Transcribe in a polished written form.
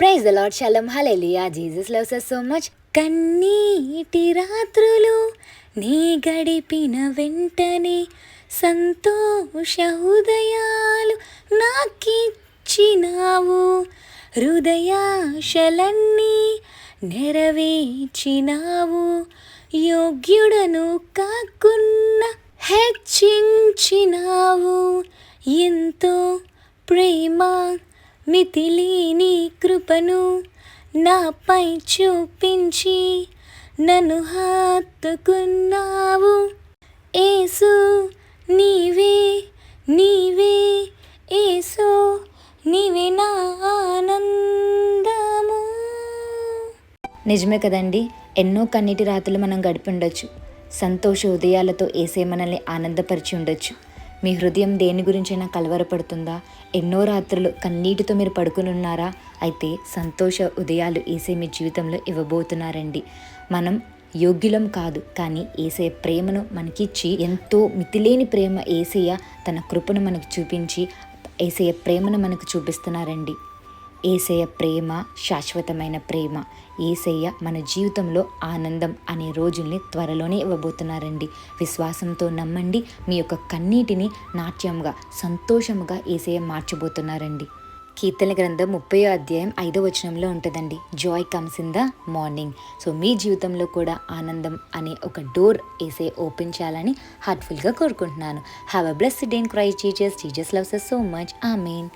Praise the lord, షాሎም, hallelujah. Jesus loves us so much. కన్నీటి రాత్రులు నీ గడిపిన వెంటనే సంతోష ఉదయాలు నాకిచ్చినావు. హృదయాశలన్నీ నెరవేర్చినావు. యోగ్యుడను కాకున్నా హెచ్చించినావు. ఎంతో ప్రేమ మితిలేని కృపను నాపై చూపించి నన్ను హత్తుకున్నావు. యేసు నీవే నీవే, యేసు నీవే నా ఆనందము. నిజమే కదండి, ఎన్నో కన్నీటి రాత్రులు మనం గడిపి ఉండొచ్చు. సంతోష ఉదయాలతో యేసే మనల్ని ఆనందపరిచి ఉండొచ్చు. మీ హృదయం దేని గురించైనా కలవరపడుతుందా? ఎన్నో రాత్రులు కన్నీటితో మీరు పడుకుని ఉన్నారా? అయితే సంతోష ఉదయాలు యేసే మీ జీవితంలో ఇవ్వబోతున్నారండి. మనం యోగ్యులం కాదు, కానీ యేసయ్య ప్రేమను మనకిచ్చి, ఎంతో మితిలేని ప్రేమ యేసయ్య తన కృపను మనకు చూపించి యేసయ్య ప్రేమను మనకు చూపిస్తున్నారండి. యేసయ్య ప్రేమ శాశ్వతమైన ప్రేమ. యేసయ్య మన జీవితంలో ఆనందం అనే రోజుల్ని త్వరలోనే ఇవ్వబోతున్నారండి. విశ్వాసంతో నమ్మండి. మీ యొక్క కన్నీటిని నాట్యంగా, సంతోషముగా యేసయ్య మార్చబోతున్నారండి. కీర్తన గ్రంథం 30వ అధ్యాయం 5వ వచనంలో ఉంటుందండి, joy comes in the morning. So మీ జీవితంలో కూడా ఆనందం అనే ఒక డోర్ యేసయ్య ఓపెన్ చేయాలని హార్ట్ఫుల్గా కోరుకుంటున్నాను. Have a blessed day in Christ Jesus. Jesus loves us so much. Amen.